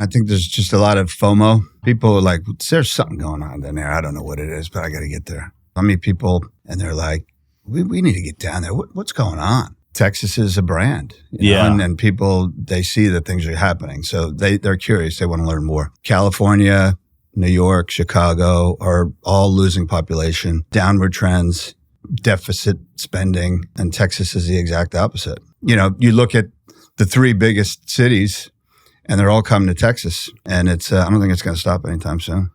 I think there's just a lot of FOMO. People are like, there's something going on down there. I don't know what it is, but I got to get there. I meet people and they're like, we need to get down there. What's going on? Texas is a brand. You know? And people, they see that things are happening. So they're curious. They want to learn more. California, New York, Chicago are all losing population, downward trends, deficit spending, and Texas is the exact opposite. You know, you look at the three biggest cities and they're all coming to Texas, and it's I don't think it's going to stop anytime soon.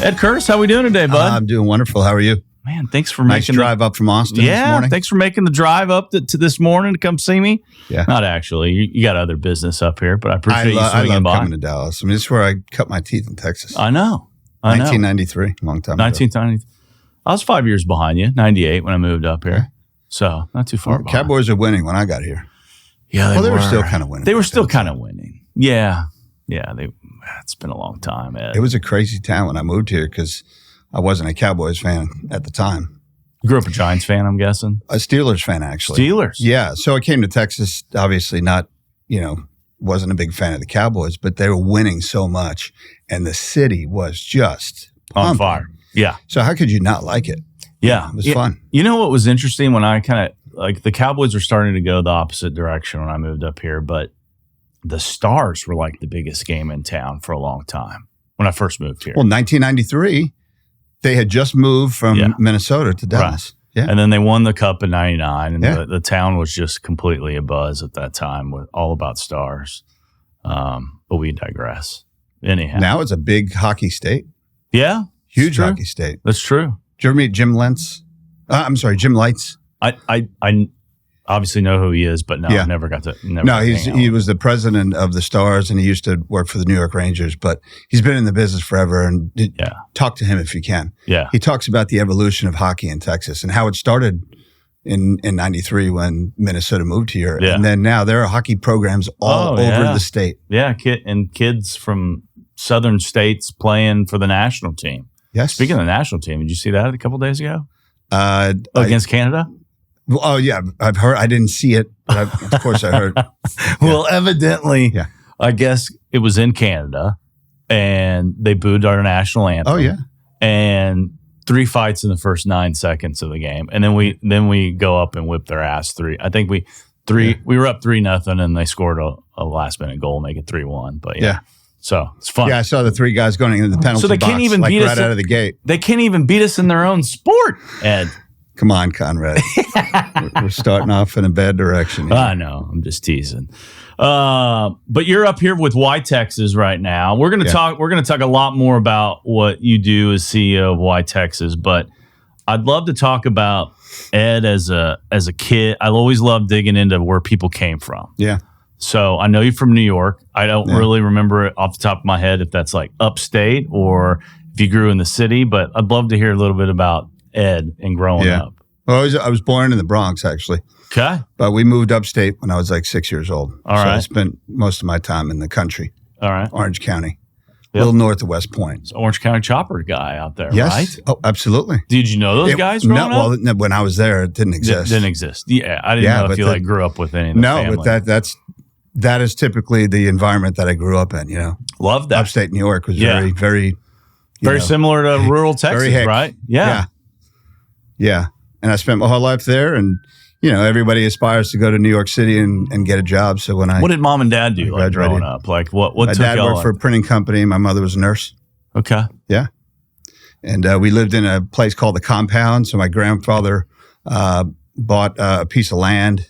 Ed Curtis, how we doing today, bud? I'm doing wonderful. How are you? Man, thanks for nice making drive up from Austin this morning. Thanks for making the drive up to this morning to come see me. Yeah. Not actually. You got other business up here, but I appreciate you I swinging love by. coming to Dallas. I mean, this is where I cut my teeth in Texas. I know. 1993, long time ago. 1990. I was 5 years behind you, 98 when I moved up here. Okay. So not too far behind. Cowboys are winning when I got here. Yeah, they were still kind of winning. They were still kind of winning. Yeah. Yeah. It's been a long time, Ed. It was a crazy town when I moved here because I wasn't a Cowboys fan at the time. You grew up a Giants fan, I'm guessing? A Steelers fan, actually. Steelers? Yeah. So I came to Texas, obviously not, wasn't a big fan of the Cowboys, but they were winning so much. And the city was just on fire. Yeah. So how could you not like it? Yeah. It was fun. You know what was interesting when I the Cowboys were starting to go the opposite direction when I moved up here, but the Stars were like the biggest game in town for a long time when I first moved here. Well, 1993. They had just moved from Minnesota to Dallas. Right. Yeah. And then they won the Cup in 99, and the town was just completely abuzz at that time with all about Stars. But we digress. Anyhow. Now it's a big hockey state. Yeah. Huge hockey state. That's true. Did you ever meet Jim Lentz? Jim Lights. I obviously know who he is, but I never got to. He was the president of the Stars, and he used to work for the New York Rangers. But he's been in the business forever. And talk to him if you can. Yeah, he talks about the evolution of hockey in Texas and how it started in '93 when Minnesota moved here, and then now there are hockey programs all over the state. Yeah, kids from southern states playing for the national team. Yes. Speaking of the national team, did you see that a couple days ago? Against Canada. Oh, yeah. I've heard. I didn't see it, but of course I heard. Well, evidently, I guess it was in Canada, and they booed our national anthem. Oh, yeah. And 3 fights in the first 9 seconds of the game. And then we go up and whip their ass three. I think we were up 3-0, and they scored a last-minute goal, make it 3-1. But so it's fun. Yeah, I saw the three guys going into the penalty box. So they can't even beat us right out of the gate. They can't even beat us in their own sport, Ed. Come on, Conrad. We're starting off in a bad direction here. I know. I'm just teasing. But you're up here with YTexas right now. We're going to talk. We're going to talk a lot more about what you do as CEO of YTexas. But I'd love to talk about Ed as a kid. I always love digging into where people came from. Yeah. So I know you're from New York. I don't really remember it off the top of my head if that's like upstate or if you grew in the city. But I'd love to hear a little bit about Ed and growing up. Well, I was born in the Bronx, actually. Okay. But we moved upstate when I was like 6 years old. All right. I spent most of my time in the country. All right. Orange County. A little north of West Point. It's Orange County chopper guy out there, yes. right? Oh, absolutely. Did you know those guys growing up? Well, when I was there, it didn't exist. Didn't exist. Yeah, I didn't know if you grew up with any of the family. But that is typically the environment that I grew up in, Love that. Upstate New York was very similar to rural Texas, right? Yeah. Yeah. And I spent my whole life there, and everybody aspires to go to New York City and get a job. So what did mom and dad do growing up? Like what my took dad y'all worked for a printing company. My mother was a nurse. Okay. Yeah. And we lived in a place called the Compound. So my grandfather bought a piece of land,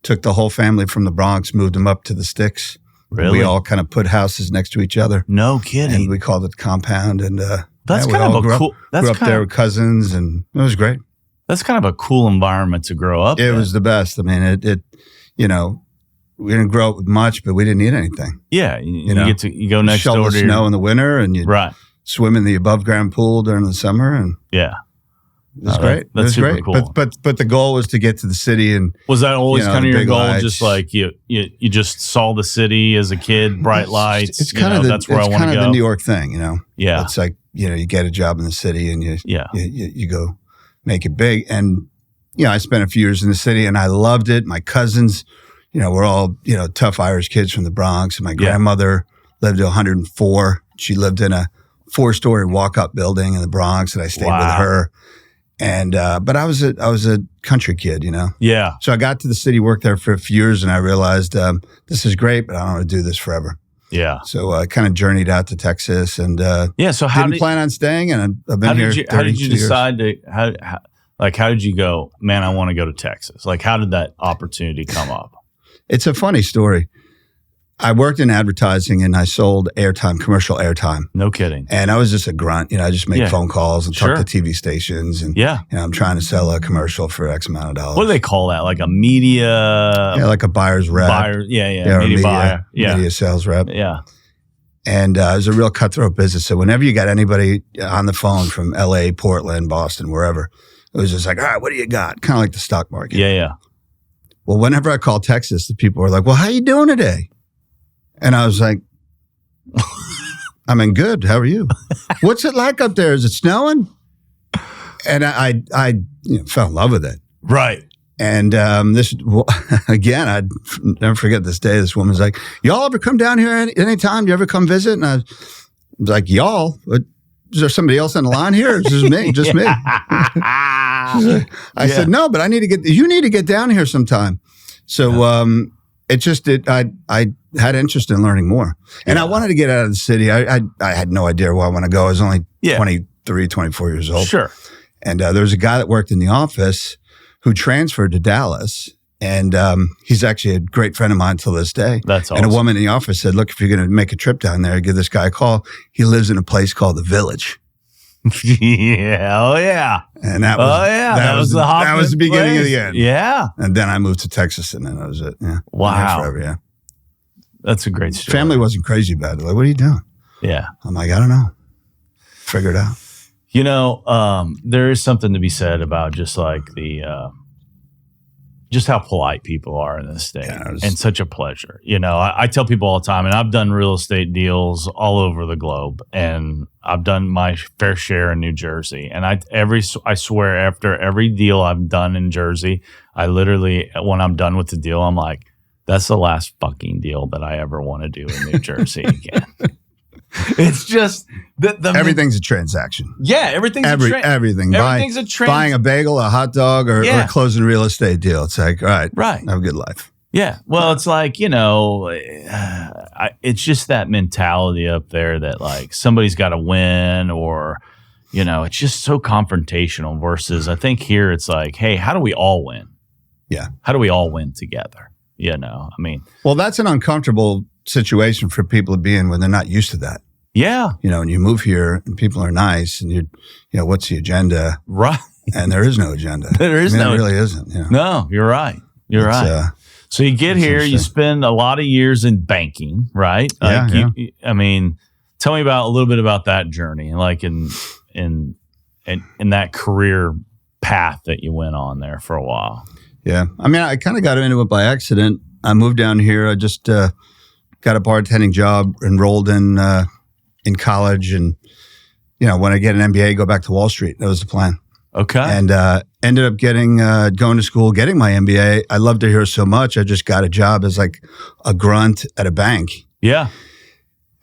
took the whole family from the Bronx, moved them up to the Sticks. Really? We all kind of put houses next to each other. No kidding. And we called it Compound. And that's kind of a cool. Grew up there with cousins, and it was great. That's kind of a cool environment to grow up in. It was the best. I mean, we didn't grow up with much, but we didn't need anything. Yeah, you go next shovel door to snow in the winter, and you swim in the above ground pool during the summer, and yeah. it was great. That's super great. cool. But the goal was to get to the city, and was that always kind of your goal? Lights. Just like you just saw the city as a kid, bright lights. It's kind of that's where I want to go. The New York thing, Yeah, it's like you get a job in the city, and you go make it big. And I spent a few years in the city, and I loved it. My cousins, we're all tough Irish kids from the Bronx, and my grandmother lived to 104. She lived in a 4-story walk-up building in the Bronx, and I stayed with her. And but I was a country kid, Yeah. So I got to the city, worked there for a few years, and I realized this is great, but I don't want to do this forever. Yeah. So I kind of journeyed out to Texas, and So didn't plan on staying, and I've been here. How did you decide to how did you go? Man, I want to go to Texas. Like, how did that opportunity come up? It's a funny story. I worked in advertising, and I sold airtime, commercial airtime. No kidding. And I was just a grunt. I just make phone calls and talk to TV stations. And I'm trying to sell a commercial for X amount of dollars. What do they call that? Like a media? Yeah, like a buyer's rep. Media buyer. Yeah. Media sales rep. Yeah. And it was a real cutthroat business. So whenever you got anybody on the phone from LA, Portland, Boston, wherever, it was just like, all right, what do you got? Kind of like the stock market. Yeah. Well, whenever I called Texas, the people were like, well, how you doing today? And I was like, I'm in good. How are you? What's it like up there? Is it snowing? And I fell in love with it. Right. And again, I'd never forget this day. This woman's like, y'all ever come down here anytime? You ever come visit? And I was like, y'all? Is there somebody else on the line here? Or is this me? Just me? I said, no, but you need to get down here sometime. So I had interest in learning more. And I wanted to get out of the city. I had no idea where I want to go. I was only 23, 24 years old. Sure. And there was a guy that worked in the office who transferred to Dallas. And he's actually a great friend of mine till this day. That's awesome. And a woman in the office said, look, if you're going to make a trip down there, give this guy a call. He lives in a place called The Village. Yeah. Oh, yeah. And that was the beginning of the end. Yeah. And then I moved to Texas, and then that was it. Yeah. Wow. Forever, yeah. That's a great story. Family wasn't crazy about it. Like, what are you doing? Yeah. I'm like, I don't know. Figure it out. There is something to be said about just like just how polite people are in this state, and such a pleasure. I tell people all the time, and I've done real estate deals all over the globe, and I've done my fair share in New Jersey. And I swear, after every deal I've done in Jersey, I literally, when I'm done with the deal, I'm like, that's the last fucking deal that I ever want to do in New Jersey again. It's just everything's a transaction. Yeah, everything's everything. Everything's a transaction. Buying a bagel, a hot dog, or closing a real estate deal. It's like, all right, have a good life. Yeah. Well, it's like, it's just that mentality up there that like somebody's got to win, or, it's just so confrontational versus I think here it's like, hey, how do we all win? Yeah. How do we all win together? Well, that's an uncomfortable situation for people to be in when they're not used to that. Yeah. And you move here and people are nice and what's the agenda? Right. And there is no agenda. There really isn't. No, you're right. You're right. So you get here, you spend a lot of years in banking, right? Tell me a little bit about that journey, like in that career path that you went on there for a while. Yeah. I kind of got into it by accident. I moved down here. I just got a bartending job, enrolled in college, and when I get an MBA, go back to Wall Street. That was the plan. Okay. And ended up going to school, getting my MBA. I loved it here so much. I just got a job as like a grunt at a bank. Yeah.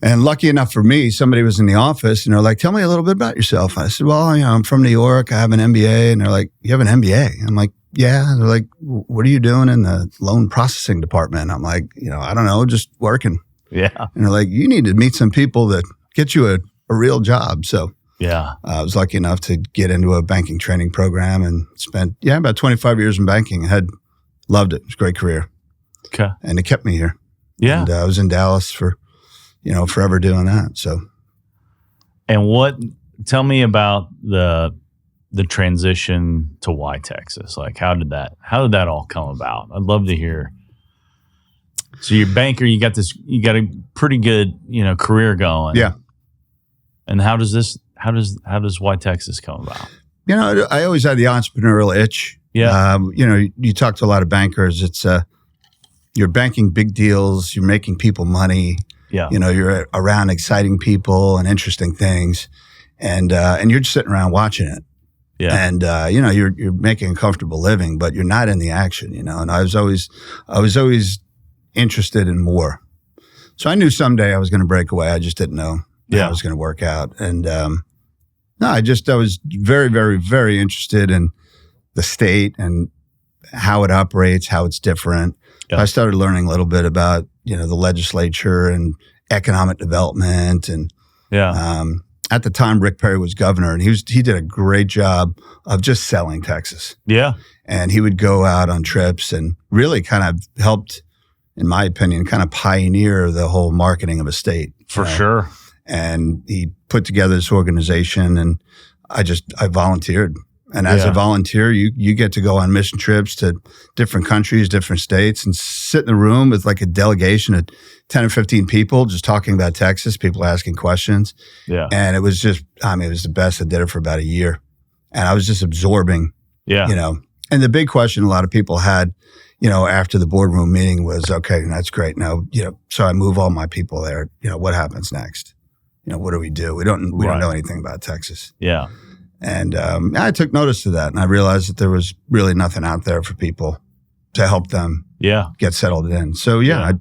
And lucky enough for me, somebody was in the office and they're like, tell me a little bit about yourself. I said, well, I'm from New York. I have an MBA. And they're like, you have an MBA? I'm like, yeah. And they're like, what are you doing in the loan processing department? I'm like, I don't know, just working. Yeah. And they're like, you need to meet some people that get you a real job. So yeah, I was lucky enough to get into a banking training program and spent, about 25 years in banking. Loved it. It was a great career. Okay. And it kept me here. Yeah. And I was in Dallas for, forever doing that. So. And tell me about the transition to YTexas. Like, how did that all come about? I'd love to hear. So you're a banker, you got a pretty good, career going. Yeah. And how does YTexas come about? You know, I always had the entrepreneurial itch. Yeah. You know, you talk to a lot of bankers. It's you're banking big deals. You're making people money. Yeah. You know, you're around exciting people and interesting things, and you're just sitting around watching it. Yeah. And you know, you're making a comfortable living, but you're not in the action. You know, and I was always interested in more. So I knew someday I was going to break away. I just didn't know how it was going to work out. And no, I was very, very, very interested in the state and how it operates, how it's different. Yeah. I started learning a little bit about, you know, the legislature and economic development. And at the time, Rick Perry was governor, and he did a great job of just selling Texas. Yeah. And he would go out on trips and really kind of helped, in my opinion, kind of pioneer the whole marketing of a state. For sure. And he put together this organization, and I volunteered. And as a volunteer, you get to go on mission trips to different countries, different states, and sit in the room with like a delegation of 10 or 15 people just talking about Texas, people asking questions. Yeah. And it was just, it was the best. I did it for about a year. And I was just absorbing, you know. And the big question a lot of people had, you know, after the boardroom meeting was, okay, that's great. Now, you know, so I move all my people there. You know, what happens next? You know, what do we do? We don't know anything about Texas. Yeah. And I took notice of that, and I realized that there was really nothing out there for people to help them get settled in. So, I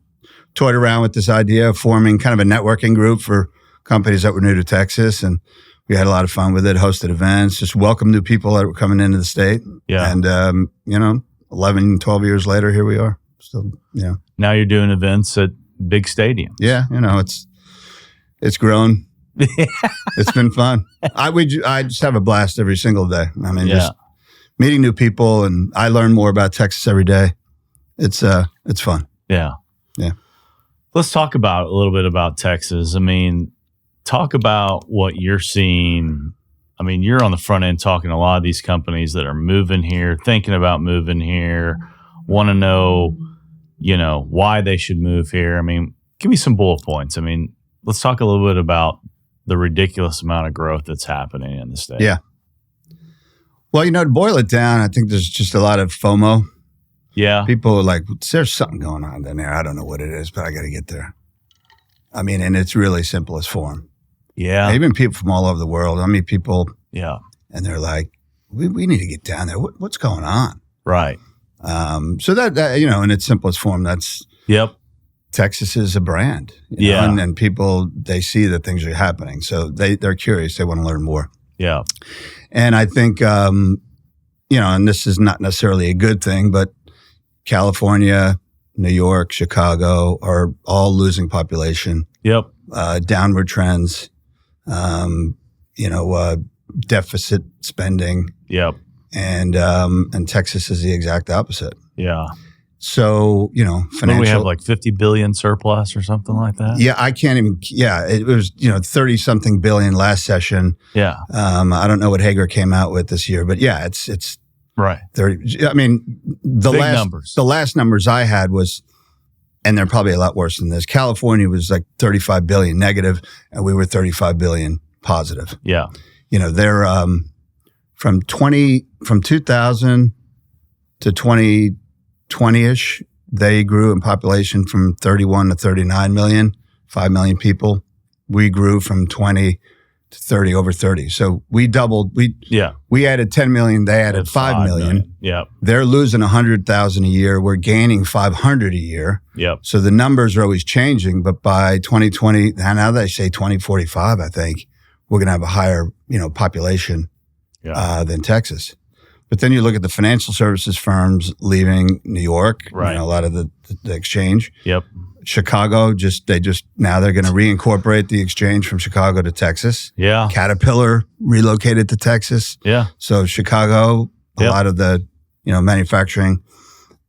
toyed around with this idea of forming kind of a networking group for companies that were new to Texas, and we had a lot of fun with it, hosted events, just welcomed new people that were coming into the state. Yeah. And, you know, 11, 12 years later, here we are. Still, you know. Now you're doing events at big stadiums. Yeah, you know, it's grown. It's been fun. I just have a blast every single day. I mean, just meeting new people, and I learn more about Texas every day. It's fun. Yeah. Yeah. Let's talk about a little bit about Texas. I mean, talk about what you're seeing. I mean, you're on the front end talking to a lot of these companies that are moving here, thinking about moving here, want to know, you know, why they should move here. I mean, give me some bullet points. I mean, let's talk a little bit about the ridiculous amount of growth that's happening in the state. Yeah. Well, you know, to boil it down, I think there's just a lot of FOMO. Yeah. People are like, there's something going on down there. I don't know what it is, but I got to get there. I mean, and it's really simplest form. Yeah. Even people from all over the world. I meet people. Yeah. And they're like, we need to get down there. What's going on? Right. So that, you know, in its simplest form, that's. Yep. Texas is a brand, you know, and people, they see that things are happening. So they're curious. They want to learn more. Yeah. And I think, you know, and this is not necessarily a good thing, but California, New York, Chicago are all losing population. Yep. Downward trends, you know, deficit spending. Yep. And Texas is the exact opposite. Yeah. So, you know, financial. We have like 50 billion surplus or something like that. Yeah, I can't even. Yeah, it was, you know, 30 something billion last session. Yeah. I don't know what Hager came out with this year, but yeah, it's right. 30. I mean, the last numbers I had was, and they're probably a lot worse than this. California was like 35 billion negative, and we were 35 billion positive. Yeah. You know, they're from 2000 to 2020-ish, they grew in population from 31 to 39 million, 5 million people. We grew from 20 to 30, over 30. So we doubled. We added 10 million. They added 5 million. Yeah. They're losing 100,000 a year. We're gaining 500 a year. Yep. So the numbers are always changing. But by 2020, now they say 2045, I think we're going to have a higher, you know, population than Texas. But then you look at the financial services firms leaving New York, right? You know, a lot of the exchange. Yep. Chicago, now they're going to reincorporate the exchange from Chicago to Texas. Yeah. Caterpillar relocated to Texas. Yeah. So Chicago, a lot of the, you know, manufacturing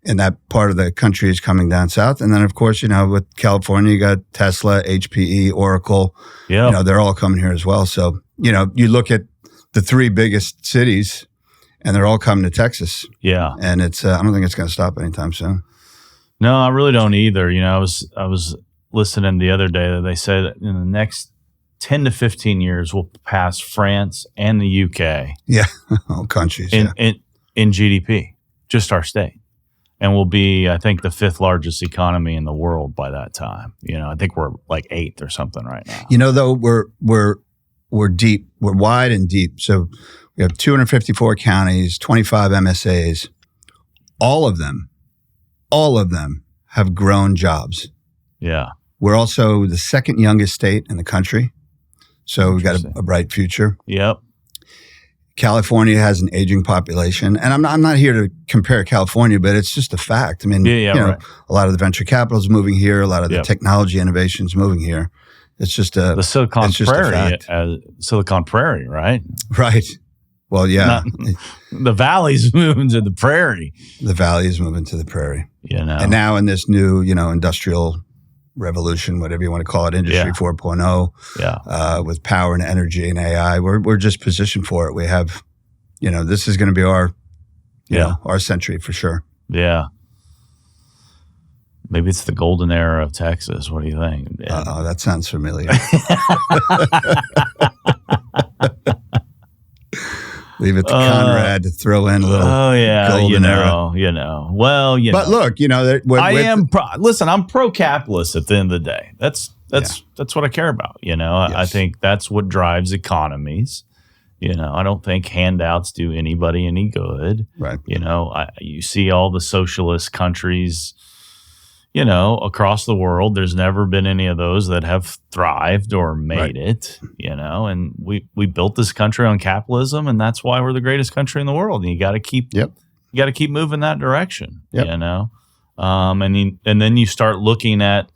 in that part of the country is coming down south. And then, of course, you know, with California, you got Tesla, HPE, Oracle. Yeah. You know, they're all coming here as well. So, you know, you look at the three biggest cities, and they're all coming to Texas. Yeah. And it's, I don't think it's going to stop anytime soon. No, I really don't either. You know, I was listening the other day that they say that in the next 10 to 15 years, we'll pass France and the UK. Yeah, all countries. In GDP, just our state. And we'll be, I think, the 5th largest economy in the world by that time. I think we're like 8th or something right now. Though we're deep, we're wide and deep. So we have 254 counties, 25 MSAs. All of them have grown jobs. Yeah. We're also the 2nd youngest state in the country. So we've got a bright future. Yep. California has an aging population. And I'm not here to compare California, but it's just a fact. I mean, right. A lot of the venture capital is moving here. A lot of the technology innovation is moving here. It's just the Silicon Prairie, right? Right. Well, yeah. The valley's moving to the prairie. The valley is moving to the prairie. And now in this new, industrial revolution, whatever you want to call it, Industry 4.0, with power and energy and AI, we're just positioned for it. We have, this is going to be our, our century for sure. Yeah. Maybe it's the golden era of Texas. What do you think? Oh, that sounds familiar. Leave it to Conrad to throw in a little golden era. Well, But look, listen, I'm pro-capitalist at the end of the day. That's what I care about. Yes. I think that's what drives economies. I don't think handouts do anybody any good. Right. You see all the socialist countries, across the world, there's never been any of those that have thrived or made it, and we built this country on capitalism, and that's why we're the greatest country in the world. And you got to keep moving that direction, and then you start looking at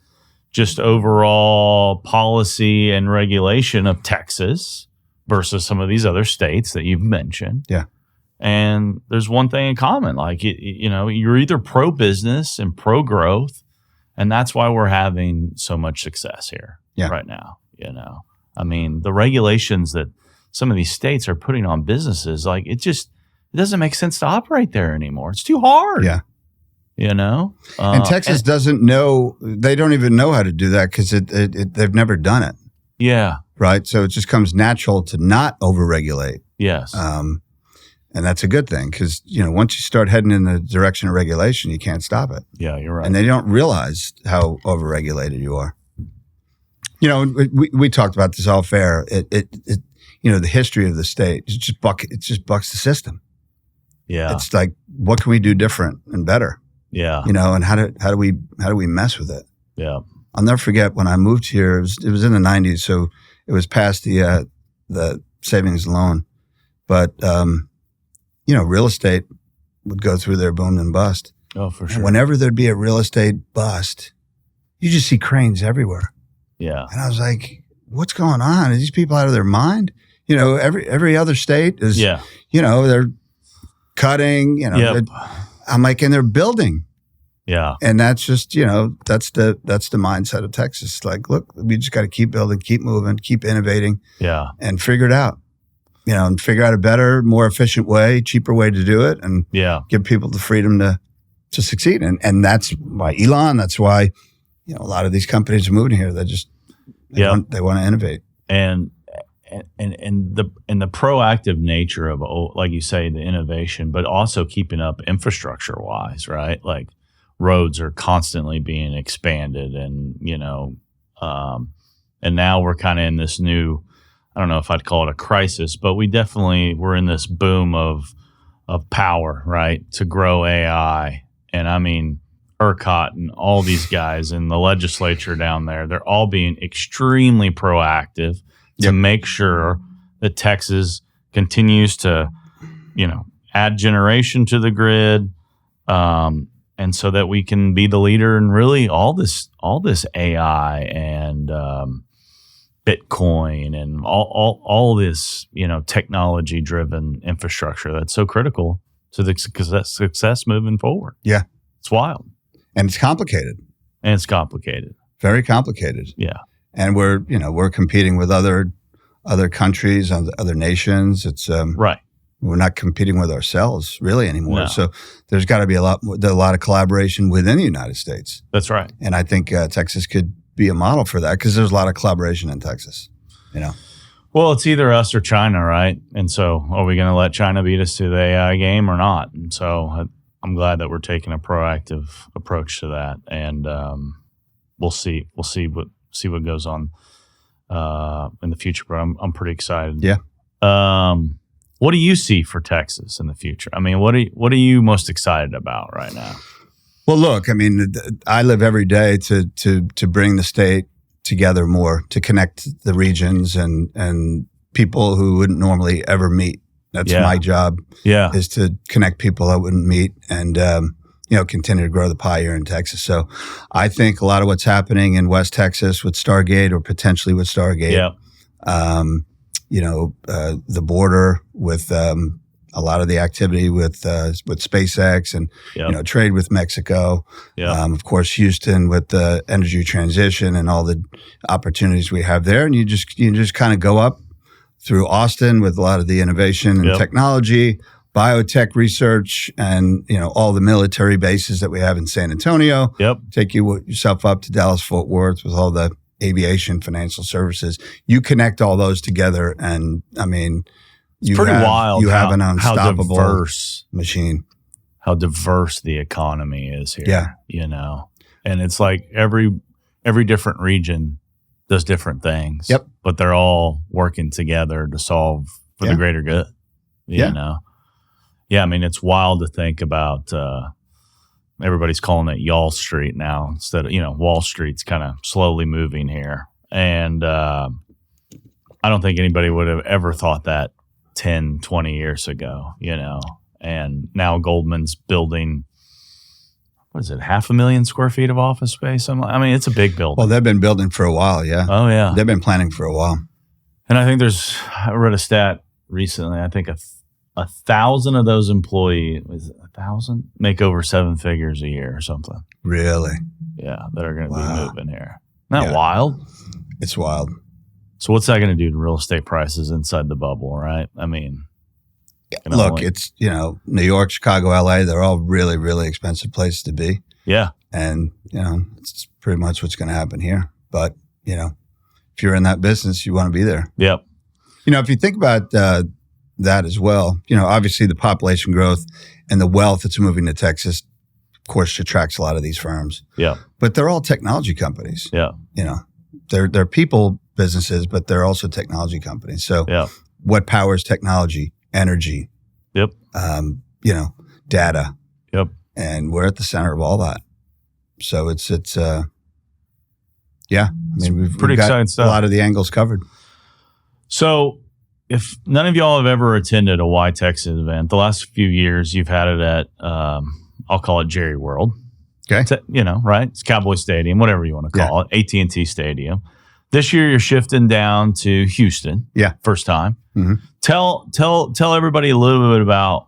just overall policy and regulation of Texas versus some of these other states that you've mentioned. Yeah. And there's one thing in common, like, you're either pro-business and pro-growth, and that's why we're having so much success here right now. I mean, the regulations that some of these states are putting on businesses, like, it doesn't make sense to operate there anymore. It's too hard. Yeah. And Texas doesn't know, they don't even know how to do that because they've never done it. Yeah. Right. So it just comes natural to not overregulate. Yes. And that's a good thing because, once you start heading in the direction of regulation, you can't stop it. Yeah, you're right. And they don't realize how overregulated you are. We talked about this all fair. The history of the state, it just bucks the system. Yeah. It's like, what can we do different and better? Yeah. And how do we mess with it? Yeah. I'll never forget when I moved here, it was in the 90s. So it was past the savings loan, but, real estate would go through their boom and bust. Oh, for sure. And whenever there'd be a real estate bust, you just see cranes everywhere. Yeah. And I was like, what's going on? Are these people out of their mind? Every other state is, they're cutting, I'm like, and they're building. Yeah. And that's just, that's the mindset of Texas. Like, look, we just got to keep building, keep moving, keep innovating. Yeah. And figure it out. And figure out a better, more efficient way, cheaper way to do it, and give people the freedom to succeed. And that's why Elon. That's why a lot of these companies are moving here. They want to innovate. And the proactive nature of, like you say, the innovation, but also keeping up infrastructure wise, right? Like roads are constantly being expanded, and and now we're kind of in this new, I don't know if I'd call it a crisis, but we're in this boom of power, right? To grow AI. And I mean, ERCOT and all these guys in the legislature down there, they're all being extremely proactive to make sure that Texas continues to, add generation to the grid. And so that we can be the leader in really all this AI and, Bitcoin and all this, technology-driven infrastructure that's so critical to the success moving forward. Yeah. It's wild. And it's complicated. Very complicated. Yeah. And we're competing with other countries, other nations. It's right. We're not competing with ourselves really anymore. No. So there's got to be a lot of collaboration within the United States. That's right. And I think Texas could be a model for that because there's a lot of collaboration in Texas. Well, it's either us or China, right? And so are we going to let China beat us to the AI game or not? And so I'm glad that we're taking a proactive approach to that. And we'll see what goes on in the future. But I'm pretty excited. Yeah. What do you see for Texas in the future? I mean, what are you most excited about right now? Well, look, I mean, I live every day to bring the state together more, to connect the regions and people who wouldn't normally ever meet. That's my job. Yeah, is to connect people I wouldn't meet and continue to grow the pie here in Texas. So, I think a lot of what's happening in West Texas with Stargate or potentially with Stargate, the border with a lot of the activity with SpaceX and trade with Mexico. Of course, Houston with the energy transition and all the opportunities we have there. And you just kind of go up through Austin with a lot of the innovation and technology, biotech research, and all the military bases that we have in San Antonio. Take yourself up to Dallas-Fort Worth with all the aviation, financial services. You connect all those together, and I mean, it's pretty wild. You have an unstoppable diverse machine. How diverse the economy is here. And it's like every different region does different things. But they're all working together to solve for the greater good. You know. Yeah, I mean, it's wild to think about. Everybody's calling it Y'all Street now instead of Wall Street's kind of slowly moving here, and I don't think anybody would have ever thought that 10, 20 years ago, and now Goldman's building, what is it, 500,000 square feet of office space? I mean, it's a big building. Well, they've been building for a while, yeah. Oh, yeah. They've been planning for a while. And I think I read a stat recently, I think 1,000 of those employees, is it 1,000? Make over 7 figures a year or something. Really? Yeah, that are going to be moving here. Isn't that wild? It's wild. So what's that going to do to real estate prices inside the bubble, right? I mean, look, it's, New York, Chicago, LA, they're all really, really expensive places to be. Yeah. And, it's pretty much what's going to happen here. But, if you're in that business, you want to be there. Yep. If you think about that as well, obviously the population growth and the wealth that's moving to Texas, of course, attracts a lot of these firms. Yeah. But they're all technology companies. Yeah. They're people businesses, but they're also technology companies. So what powers technology? Energy. Yep. Data. Yep. And we're at the center of all that. So it's I mean, we've got exciting stuff. A lot of the angles covered. So if none of y'all have ever attended a YTexas event, the last few years you've had it at, I'll call it Jerry World. Okay. Right? It's Cowboy Stadium, whatever you want to call it, AT&T Stadium. This year you're shifting down to Houston. Yeah. First time. Mm-hmm. Tell everybody a little bit about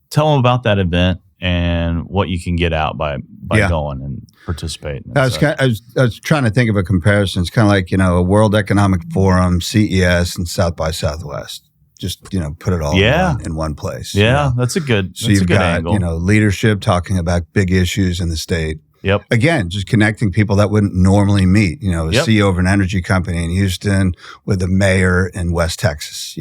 tell them about that event and what you can get out by going and participating. I was trying to think of a comparison. It's kind of like, a World Economic Forum, CES, and South by Southwest. Just, put it all in one place. Yeah, that's a good angle. Leadership talking about big issues in the state. Yep. Again, just connecting people that wouldn't normally meet, a CEO of an energy company in Houston with a mayor in West Texas,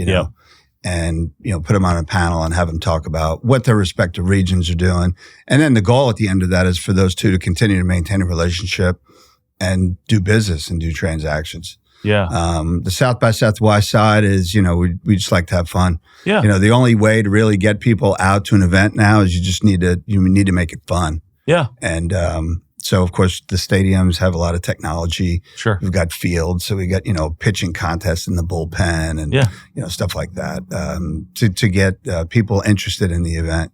and, put them on a panel and have them talk about what their respective regions are doing. And then the goal at the end of that is for those two to continue to maintain a relationship and do business and do transactions. Yeah. The South by Southwest side is, we just like to have fun. Yeah. The only way to really get people out to an event now is you need to make it fun. Yeah. And so, of course, the stadiums have a lot of technology. Sure. We've got fields. So we got, pitching contests in the bullpen and, stuff like that to get people interested in the event.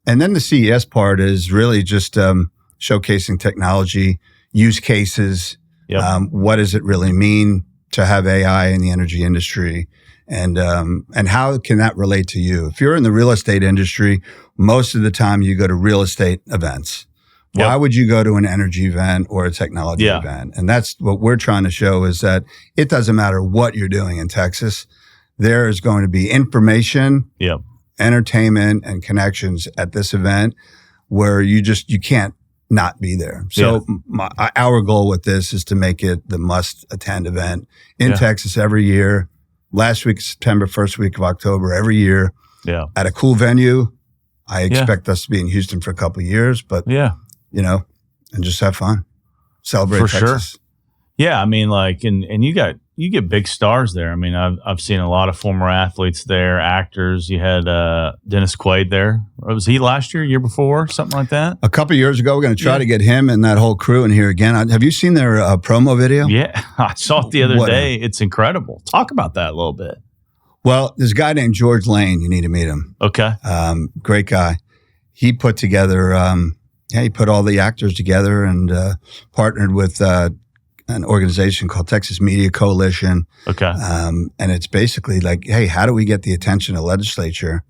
And then the CES part is really just showcasing technology, use cases. Yep. What does it really mean to have AI in the energy industry? And how can that relate to you? If you're in the real estate industry, most of the time you go to real estate events. Why would you go to an energy event or a technology event? And that's what we're trying to show is that it doesn't matter what you're doing in Texas. There is going to be information, entertainment, and connections at this event where you can't not be there. So our goal with this is to make it the must-attend event in Texas every year. Last week of September, first week of October, every year. Yeah. At a cool venue. I expect us to be in Houston for a couple of years, but you know, and just have fun. Celebrate for Texas. Sure. Yeah, I mean, like, and you get big stars there. I mean, I've seen a lot of former athletes there, actors. You had Dennis Quaid there. Was he last year before, something like that? A couple of years ago, we're going to try to get him and that whole crew in here again. Have you seen their promo video? Yeah, I saw it the other day. It's incredible. Talk about that a little bit. Well, there's a guy named George Lane. You need to meet him. Okay. Great guy. He put together, he put all the actors together and partnered with an organization called Texas Media Coalition. Okay. And it's basically like, hey, how do we get the attention of the legislature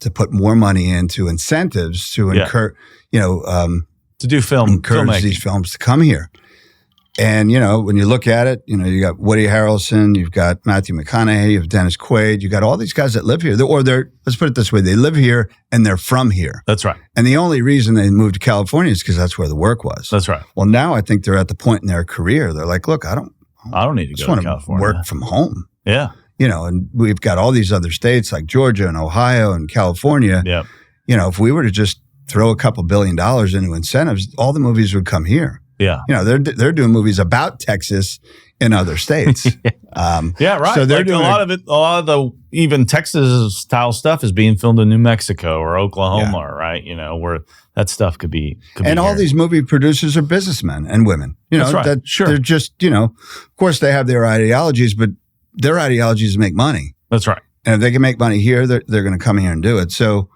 to put more money into incentives to encourage, to do encourage these films to come here. And, you know, when you look at it, you know, you got Woody Harrelson, you've got Matthew McConaughey, you have Dennis Quaid, you got all these guys that live here. Let's put it this way, they live here and they're from here. That's right. And the only reason they moved to California is because that's where the work was. That's right. Well, now I think they're at the point in their career, they're like, look, I don't need to go to California. Work from home. Yeah. You know, and we've got all these other states like Georgia and Ohio and California. Yeah. You know, if we were to just throw a couple $1 billion into incentives, all the movies would come here. Yeah. You know, they're doing movies about Texas in other states. Yeah, right. So they're doing a lot of the even Texas style stuff is being filmed in New Mexico or Oklahoma, right? You know, where that stuff could be and all these movie producers are businessmen and women. You know, that's right. Sure. They're just, you know, of course they have their ideologies, but their ideologies make money. That's right. And if they can make money here, they're going to come here and do it. So,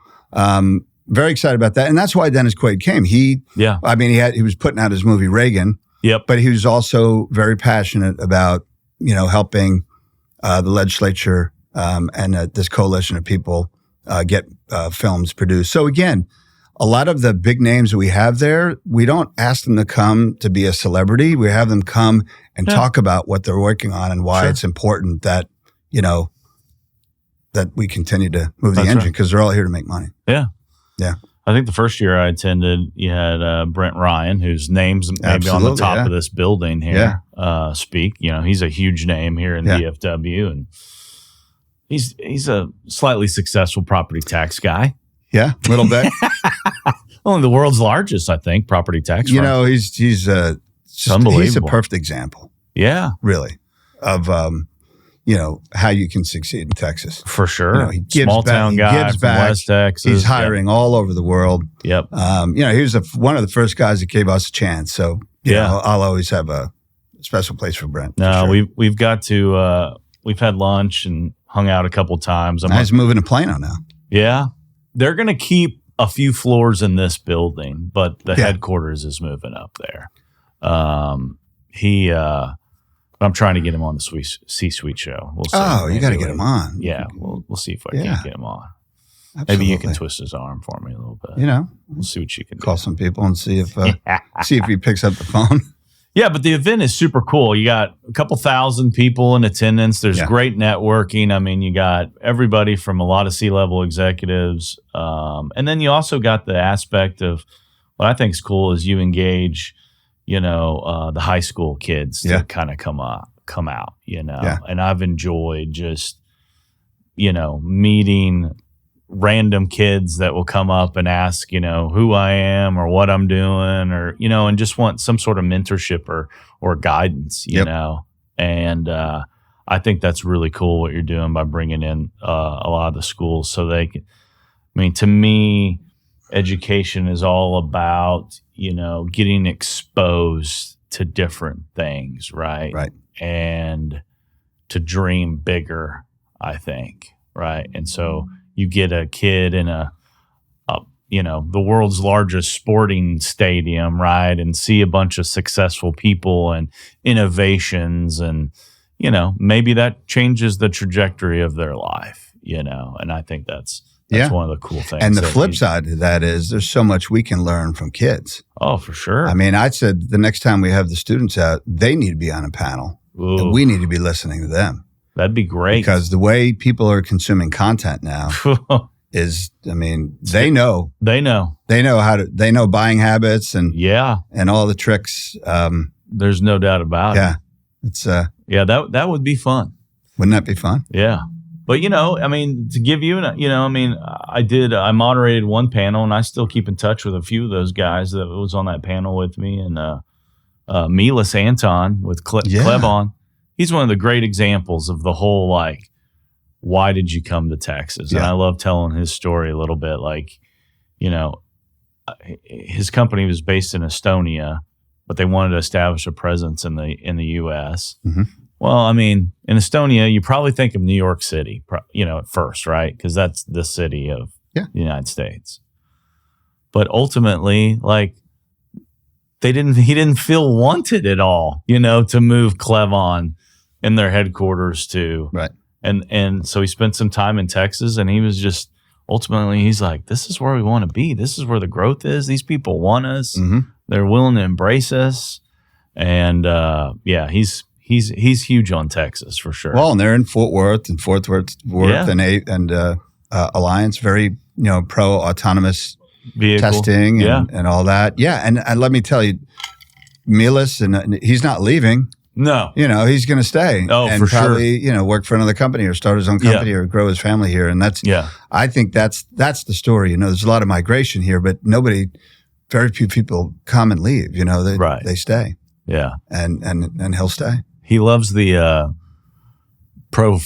very excited about that. And that's why Dennis Quaid came. He was putting out his movie Reagan. Yep. But he was also very passionate about, you know, helping the legislature and this coalition of people get films produced. So again, a lot of the big names that we have there, we don't ask them to come to be a celebrity. We have them come and talk about what they're working on and why it's important that, you know, that we continue to move the engine because they're all here to make money. Yeah. Yeah. I think the first year I attended, you had Brent Ryan, whose name's maybe on the top of this building here, speak. You know, he's a huge name here in DFW, and he's a slightly successful property tax guy. Yeah, a little bit. Only the world's largest, I think, property tax. You know, he's unbelievable. He's a perfect example. Yeah, really, of you know, how you can succeed in Texas. For sure. You know, he gives Small back, town guy from West Texas. He's hiring all over the world. Yep. You know, he was one of the first guys that gave us a chance. So, you know, I'll always have a special place for Brent. No, sure. we've got to, we've had lunch and hung out a couple of times. He's moving to Plano now. Yeah. They're going to keep a few floors in this building, but the headquarters is moving up there. I'm trying to get him on the C-Suite show. We'll see. Oh, you got to get him on. Yeah, we'll see if I can get him on. Absolutely. Maybe you can twist his arm for me a little bit. You know, we'll see what you can call some people and see if he picks up the phone. Yeah, but the event is super cool. You got a couple thousand people in attendance. There's great networking. I mean, you got everybody from a lot of C-level executives, and then you also got the aspect of what I think is cool is you engage, you know, the high school kids to kind of come out, you know, and I've enjoyed just, you know, meeting random kids that will come up and ask, you know, who I am or what I'm doing or, you know, and just want some sort of mentorship or guidance, you know, and I think that's really cool what you're doing by bringing in a lot of the schools so they can, I mean, to me, education is all about, you know, getting exposed to different things, right? Right. And to dream bigger, I think, right? And so you get a kid in a you know, the world's largest sporting stadium, right? And see a bunch of successful people and innovations and, you know, maybe that changes the trajectory of their life, you know? And I think that's one of the cool things. And the flip side of that is there's so much we can learn from kids. Oh, for sure. I mean, I said the next time we have the students out, they need to be on a panel. Ooh. And we need to be listening to them. That'd be great. Because the way people are consuming content now, is, I mean, they know They know. they know buying habits and Yeah. and all the tricks. There's no doubt about it. Yeah, it's Yeah, that would be fun. wouldn't that be fun? Yeah. But, I mean, to give you, I mean, I moderated one panel, and I still keep in touch with a few of those guys that was on that panel with me. And Meelis, Anton with Clevon, he's one of the great examples of the whole, like, why did you come to Texas? And I love telling his story a little bit. Like, his company was based in Estonia, but they wanted to establish a presence in the U.S. Mm-hmm. Well, I mean, in Estonia, you probably think of New York City, at first, right? Because that's the city of the United States. But ultimately, like, he didn't feel wanted at all, to move Clevon in their headquarters to. Right. And so he spent some time in Texas, and he was just, ultimately, he's like, this is where we want to be. This is where the growth is. These people want us. Mm-hmm. They're willing to embrace us. And he's huge on Texas for sure. Well, and they're in Fort Worth and Alliance, very pro autonomous vehicle testing and all that. Yeah, and let me tell you, Meelis, and he's not leaving. No, he's going to stay. Oh, and for probably, work for another company or start his own company or grow his family here. And I think that's the story. There's a lot of migration here, but very few people come and leave. They stay. Yeah, and he'll stay. He loves the pro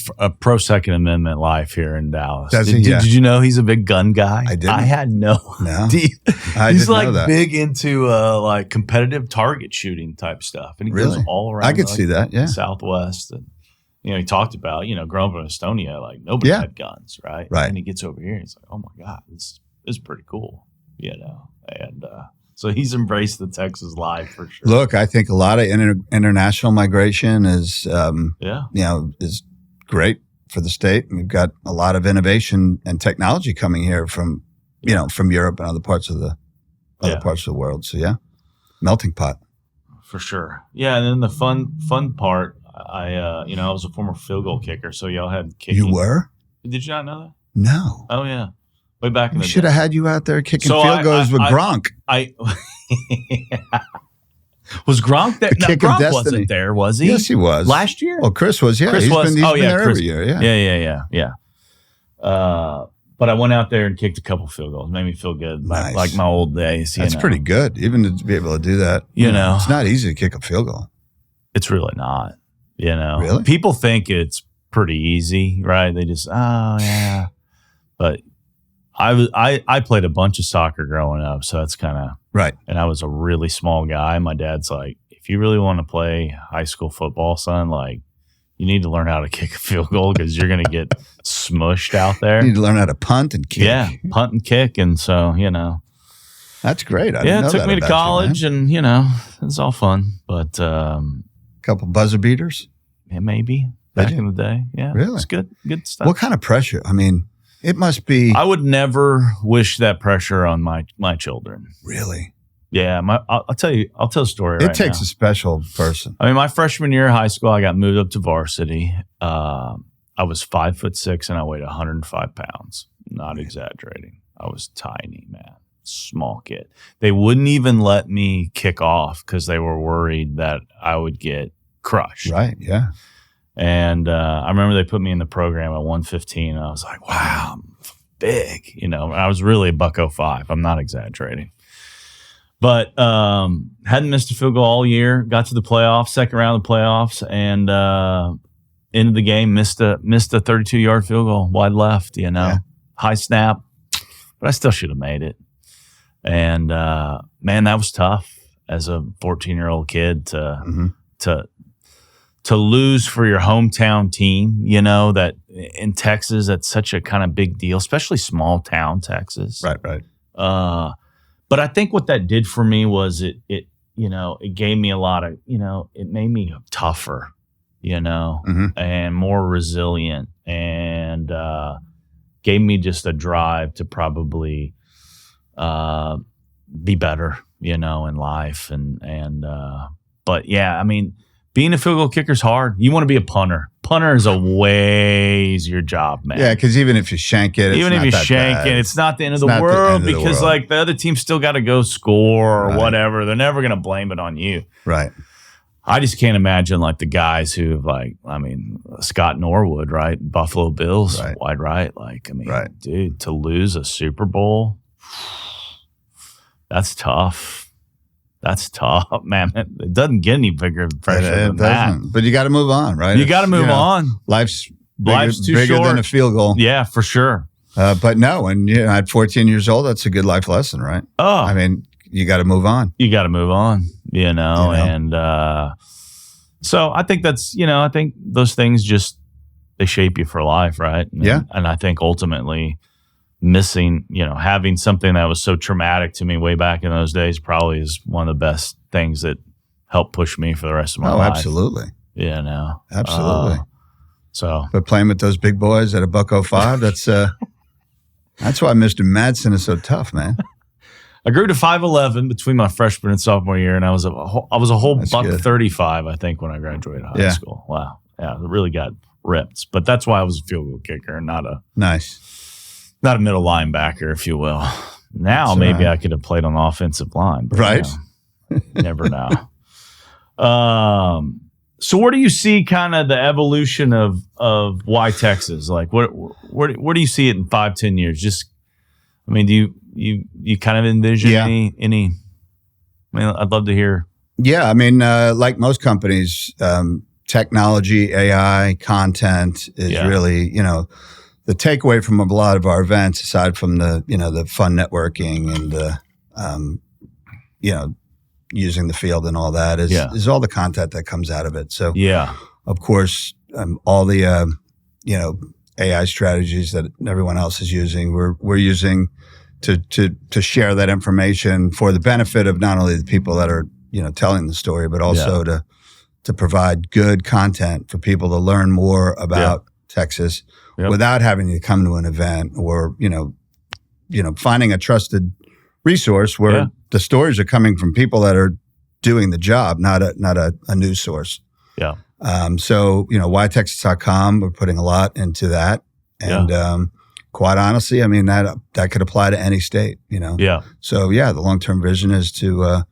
Second Amendment life here in Dallas. Did you know he's a big gun guy? I didn't. I had no idea. He's like know that. big into like competitive target shooting type stuff, and he goes all around. I could see that. Yeah, Southwest, and he talked about growing up in Estonia, like nobody had guns, right? Right. And he gets over here, he's like, oh my god, this is pretty cool, and. So he's embraced the Texas life for sure. Look, I think a lot of international migration is, is great for the state. We've got a lot of innovation and technology coming here from Europe and other parts of the world. So melting pot for sure. Yeah, and then the fun part, I was a former field goal kicker, so y'all had kicking. You were? Did you not know that? No. Oh yeah. Way back in the day. Should have had you out there kicking field goals with Gronk. Was Gronk there? No, Gronk wasn't there, was he? Yes, he was. Last year? Well, Chris was, yeah. He's been there every year, yeah. But I went out there and kicked a couple field goals. Made me feel good, like my old days. That's pretty good, even to be able to do that. It's not easy to kick a field goal. It's really not, Really? People think it's pretty easy, right? They just, But I played a bunch of soccer growing up, so that's kind of right. And I was a really small guy. My dad's like, if you really want to play high school football, son, like you need to learn how to kick a field goal because you're going to get smushed out there. You need to learn how to punt and kick. Yeah, punt and kick, and so that's great. It took me to college, and it's all fun. But a couple buzzer beaters, maybe back in the day. Yeah, really, it's good stuff. What kind of pressure? I mean. It must be. I would never wish that pressure on my children. Really? Yeah. I'll tell a story. It takes a special person. I mean, my freshman year of high school, I got moved up to varsity. I was 5'6" and I weighed 105 pounds. Not exaggerating. I was tiny, man. Small kid. They wouldn't even let me kick off because they were worried that I would get crushed. Right. Yeah. And I remember they put me in the program at 115. And I was like, wow, I'm big. I was really a $105. I'm not exaggerating. But hadn't missed a field goal all year. Got to the playoffs, second round of the playoffs, and ended the game, missed a 32-yard field goal, wide left, high snap. But I still should have made it. And, man, that was tough as a 14-year-old kid to lose for your hometown team, that in Texas, that's such a kind of big deal, especially small town Texas. Right. But I think what that did for me was it gave me a lot of, it made me tougher, and more resilient, and gave me just a drive to probably be better, in life. But yeah, I mean, being a field goal kicker is hard. You want to be a punter. Punter is a way easier job, man. Yeah, because even if you shank it, it's not the end of the world because like the other team still got to go score or whatever. They're never going to blame it on you. Right. I just can't imagine like the guys who Scott Norwood, right? Buffalo Bills, wide right. Like, dude, to lose a Super Bowl, that's tough. That's tough, man. It doesn't get any bigger pressure than that. But you got to move on, right? You got to move on. Life's too bigger short than a field goal. Yeah, for sure. But no, when you're at 14 years old, that's a good life lesson, right? Oh, I mean, you got to move on. And so I think that's, I think those things just, they shape you for life, right? And I think ultimately missing, having something that was so traumatic to me way back in those days probably is one of the best things that helped push me for the rest of my life. Absolutely. Absolutely. But playing with those big boys at $1.05, that's why Mr. Madsen is so tough, man. I grew to 5'11" between my freshman and sophomore year, and I was a whole $135, I think, when I graduated high school. Wow. Yeah, it really got ripped. But that's why I was a field goal kicker and not a middle linebacker, if you will. Now maybe I could have played on the offensive line. But never know. So where do you see kind of the evolution of YTexas? Like where do you see it in 5-10 years? Do you kind of envision any I'd love to hear. Yeah, like most companies, technology, AI, content is really, the takeaway from a lot of our events, aside from the fun networking and the, using the field and all that is all the content that comes out of it. So of course, all the, AI strategies that everyone else is using, we're using to share that information for the benefit of not only the people that are, telling the story, but also to provide good content for people to learn more about Texas without having to come to an event or, finding a trusted resource where the stories are coming from people that are doing the job, not a news source. Yeah. So, YTexas.com, we're putting a lot into that. And quite honestly, that could apply to any state, Yeah. So, the long-term vision is to,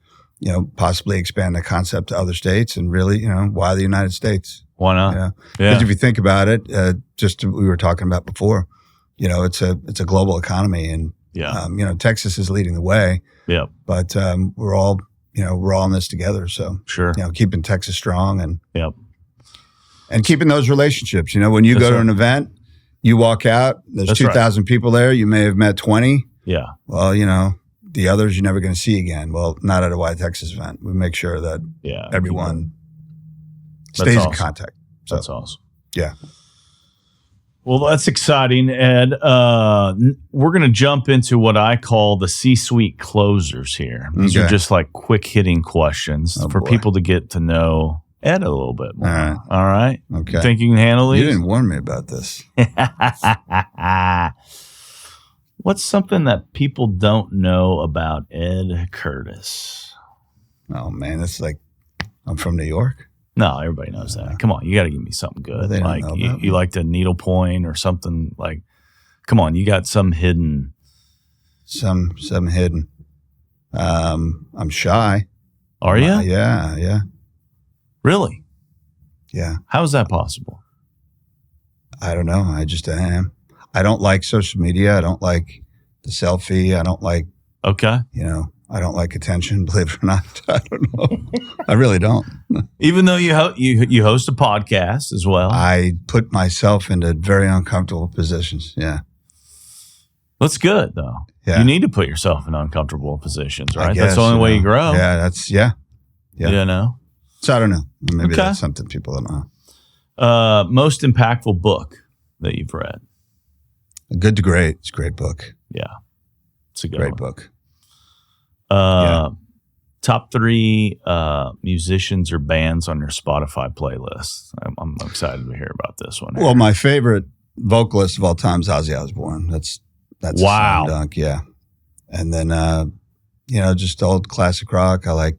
possibly expand the concept to other states and really, why the United States? Why not? Because if you think about it, we were talking about before, it's a global economy and, Texas is leading the way. Yeah. But we're all in this together. So, keeping Texas strong and keeping those relationships. When you go to an event, you walk out, there's 2,000 people there. You may have met 20. Yeah. Well, the others you're never going to see again. Well, not at a YTexas event. We make sure that everyone stays in contact. So, that's awesome. Yeah. Well, that's exciting, Ed. We're going to jump into what I call the C-suite closers here. These are just like quick hitting questions for people to get to know Ed a little bit more. All right. Okay. You think you can handle these? You didn't warn me about this. What's something that people don't know about Ed Curtis? Oh, man. It's like I'm from New York. No, everybody knows that. Come on, you got to give me something good. Like you like to needlepoint or something. Like, come on, you got some hidden. Some hidden. I'm shy. Are you? Yeah. Really? Yeah. How is that possible? I don't know. I just am. I don't like social media. I don't like the selfie. I don't like. Okay. I don't like attention, believe it or not. I don't know. I really don't. Even though you host a podcast as well. I put myself into very uncomfortable positions. Yeah. That's good, though. Yeah. You need to put yourself in uncomfortable positions, right? Guess, that's the only way you grow. Yeah, yeah. So I don't know. Maybe that's something people don't know. Most impactful book that you've read? Good to Great. It's a great book. Yeah. It's a great book. Top 3 musicians or bands on your Spotify playlist. I'm excited to hear about this one. Well, my favorite vocalist of all time is Ozzy Osbourne. That's wow. a slam dunk, yeah. And then just old classic rock. I like,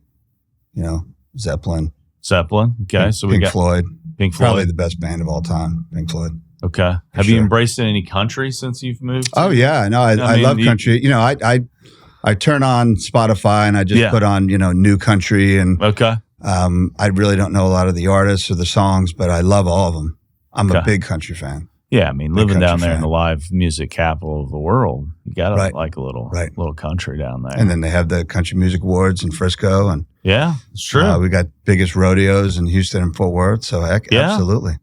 Zeppelin, Zeppelin. Okay. So we Pink got Floyd. Pink Floyd. Probably the best band of all time, Pink Floyd. Okay. Have you embraced any country since you've moved? Oh yeah, no, I love country. You know, I turn on Spotify and I just put on, you know, new country and okay. I really don't know a lot of the artists or the songs, but I love all of them. I'm a big country fan. Yeah, I mean, living down there in the live music capital of the world, you got to like a little country down there. And then they have the Country Music Awards in Frisco, and yeah, it's true. We got biggest rodeos in Houston and Fort Worth. So absolutely.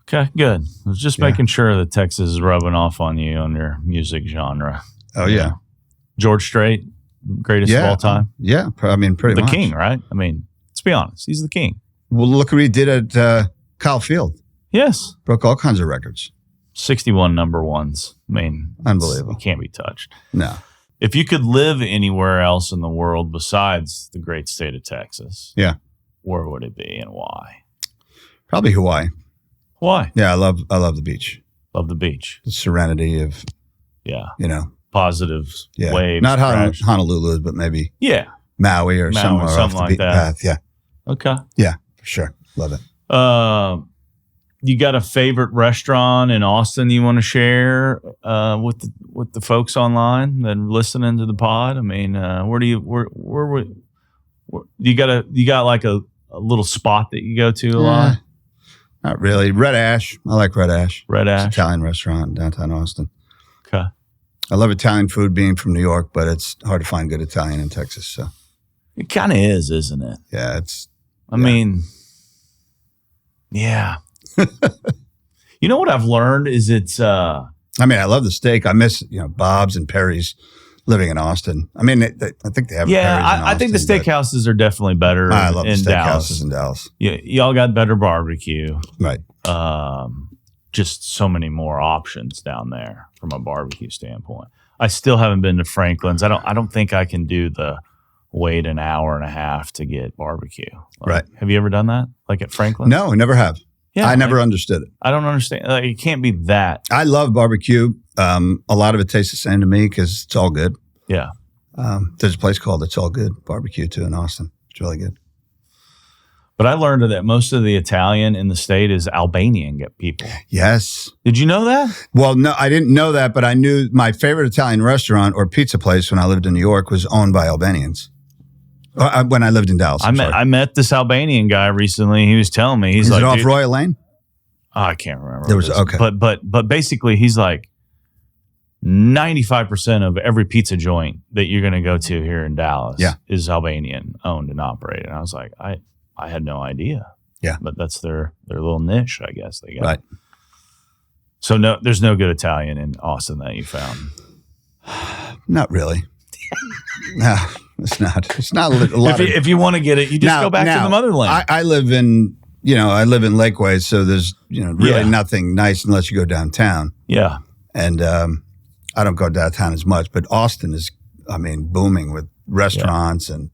Okay, good. I was just making sure that Texas is rubbing off on you on your music genre. Oh yeah, George Strait, greatest of all time. Yeah, I mean, pretty much the king, right? I mean, let's be honest, he's the king. Well, look what he did at Kyle Field. Yes. Broke all kinds of records. 61 number ones. I mean, unbelievable. It can't be touched. No. If you could live anywhere else in the world besides the great state of Texas, where would it be and why? Probably Hawaii. Why? Yeah, I love the beach. Love the beach. The serenity of, you know. Positives, waves. Not Honolulu, but maybe Maui or somewhere off the beaten path. Yeah. Okay. Yeah, for sure. Love it. You got a favorite restaurant in Austin you want to share with the folks online that are listening to the pod? I mean, where you got like a little spot that you go to a lot? Not really. Red Ash. I like Red Ash. Red Ash. It's an Italian restaurant in downtown Austin. Okay. I love Italian food being from New York, but it's hard to find good Italian in Texas. So it kind of is, isn't it? Yeah, I mean, yeah. You know what I've learned is it's. I mean, I love the steak. I miss Bob's and Perry's living in Austin. I mean, I think they have. Yeah, Perry's in I think the steakhouses are definitely better. I love the steakhouses Dallas. in Dallas. Yeah, y'all got better barbecue, right? Just so many more options down there from a barbecue standpoint. I still haven't been to Franklin's. I don't think I can do the wait an hour and a half to get barbecue. Right? Have you ever done that? Like at Franklin's? No, I never have. Yeah, I never understood it. I don't understand. Like, it can't be that. I love barbecue. A lot of it tastes the same to me because it's all good. Yeah. There's a place called It's All Good Barbecue too in Austin. It's really good. But I learned that most of the Italian in the state is Albanian people. Yes. Did you know that? Well, no, I didn't know that, but I knew my favorite Italian restaurant or pizza place when I lived in New York was owned by Albanians. When I lived in Dallas. I met this Albanian guy recently. He was telling me, Is it off Royal Lane? Oh, I can't remember. There was okay. But basically he's like 95% of every pizza joint that you're going to go to here in Dallas is Albanian owned and operated. And I was like, I had no idea. Yeah. But that's their little niche, I guess they got. Right. So no, there's no good Italian in Austin that you found. Not really. No, it's not. It's not a lot. If you want to get it, you just go back to the motherland. I live in Lakeway, so there's really nothing nice unless you go downtown. Yeah. And I don't go downtown as much, but Austin is, booming with restaurants and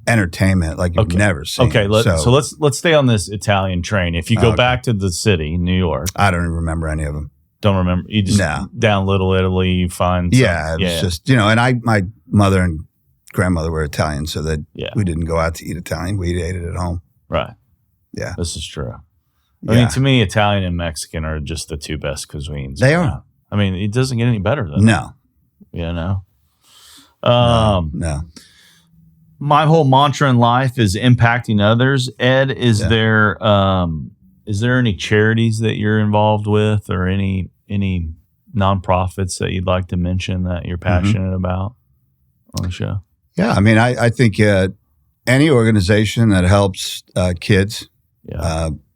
entertainment like you've never seen. Okay, so let's stay on this Italian train. If you go back to the city, New York, I don't even remember any of them. Don't remember? You just down Little Italy, you find it was just and my mother and grandmother were Italian, so that we didn't go out to eat Italian. We ate it at home. Right. Yeah, this is true. I mean, to me, Italian and Mexican are just the two best cuisines. They are. I mean, it doesn't get any better than no. No. No. My whole mantra in life is impacting others. Ed, is there any charities that you're involved with, or any nonprofits that you'd like to mention that you're passionate about on the show? Yeah, I think any organization that helps kids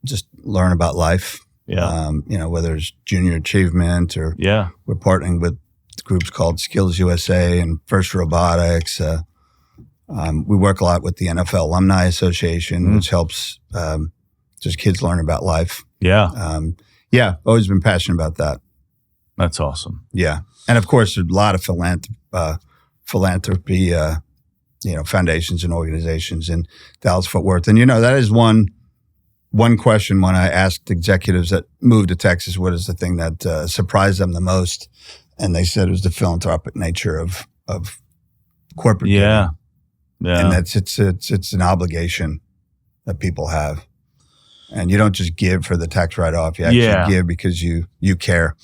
just learn about life. Yeah. Whether it's junior achievement or we're partnering with groups called Skills USA and First Robotics. We work a lot with the NFL Alumni Association, which helps just kids learn about life. Yeah. Always been passionate about that. That's awesome. Yeah. And of course, there's a lot of philanthropy, foundations and organizations in Dallas Fort Worth. And, that is one question when I asked executives that moved to Texas, what is the thing that surprised them the most? And they said it was the philanthropic nature of corporate giving. Yeah. And it's an obligation that people have. And you don't just give for the tax write-off. You actually give because you care.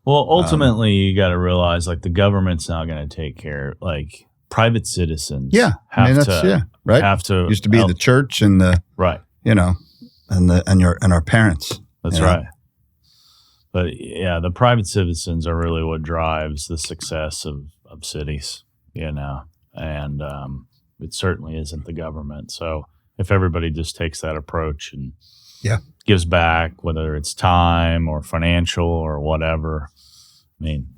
Well, ultimately, you got to realize like the government's not going to take care. Like private citizens, have to used to be the church and the and our parents. That's right. But yeah, the private citizens are really what drives the success of cities. And it certainly isn't the government. So if everybody just takes that approach and gives back, whether it's time or financial or whatever. I mean,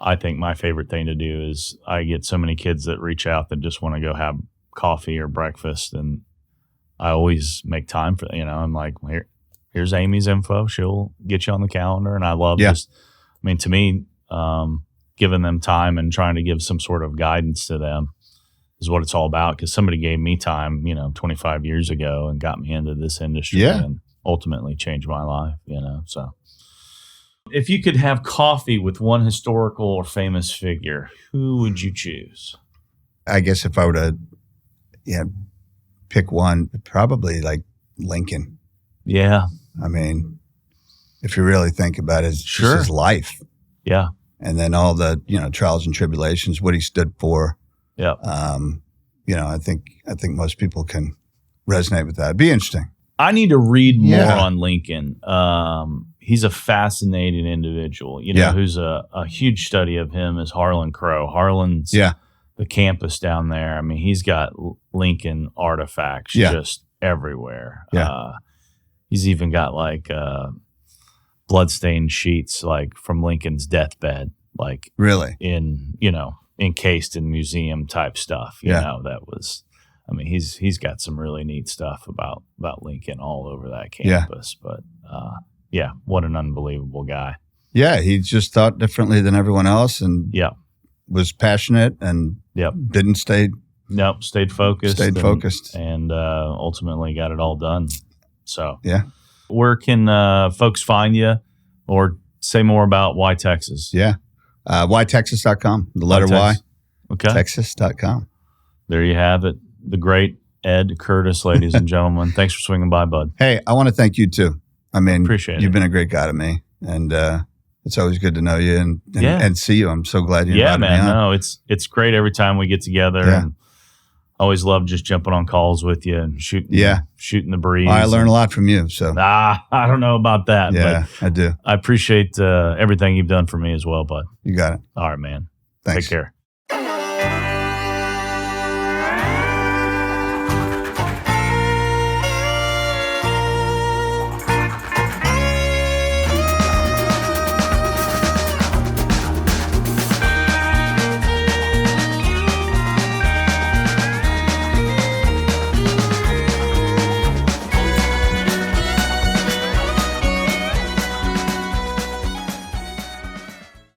I think my favorite thing to do is I get so many kids that reach out that just want to go have coffee or breakfast, and I always make time for, I'm like, here's Amy's info. She'll get you on the calendar. And I love to me, giving them time and trying to give some sort of guidance to them is what it's all about. Because somebody gave me time, 25 years ago and got me into this industry and ultimately changed my life, so. If you could have coffee with one historical or famous figure, who would you choose? I guess if I were to pick one, probably like Lincoln. Yeah. I mean, if you really think about it, it's just his life. Yeah. And then all the, trials and tribulations, what he stood for. Yeah. I think most people can resonate with that. It'd be interesting. I need to read more on Lincoln. He's a fascinating individual. Who's a huge study of him is Harlan Crow. Harlan's the campus down there. I mean, he's got Lincoln artifacts just everywhere. Yeah. He's even got like bloodstained sheets like from Lincoln's deathbed, like really encased in museum type stuff. That was. I mean, he's got some really neat stuff about Lincoln all over that campus. But what an unbelievable guy. Yeah, he just thought differently than everyone else, and was passionate and didn't stay. Nope, stayed focused. And ultimately got it all done. So where can folks find you, or say more about YTexas? Yeah, YTexas.com. The letter Y. Okay. Texas.com. There you have it. The great Ed Curtis, ladies and gentlemen. Thanks for swinging by, bud. Hey, I want to thank you too. I mean, you've been a great guy to me, and it's always good to know you and see you. I'm so glad you invited me on. No, it's great every time we get together. Yeah. And I always love just jumping on calls with you and shooting the breeze. I learn a lot from you. So I don't know about that. Yeah, but I do. I appreciate everything you've done for me as well, bud. You got it. All right, man. Thanks. Take care.